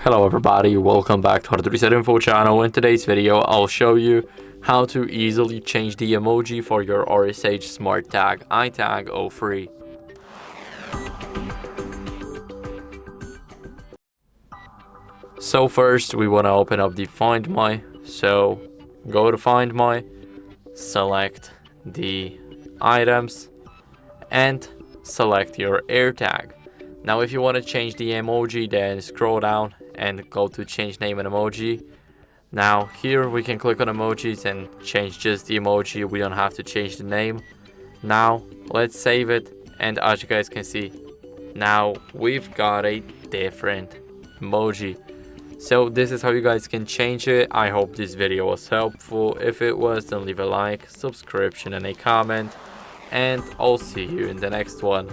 Hello everybody, welcome back to HardReset.Info channel. In today's video, I'll show you how to easily change the emoji for your RSH Smart Tag ITAG03. So first, we want to open up the Find My. So go to Find My, select the items, and select your AirTag. Now if you want to change the emoji, then scroll down and go to change name and emoji. Now here we can click on emojis and change just the emoji. We don't have to change the name. Now let's save it, and as you guys can see, now we've got a different emoji. So this is how you guys can change it. I hope this video was helpful. If it was, then leave a like, subscription, and a comment, and I'll see you in the next one.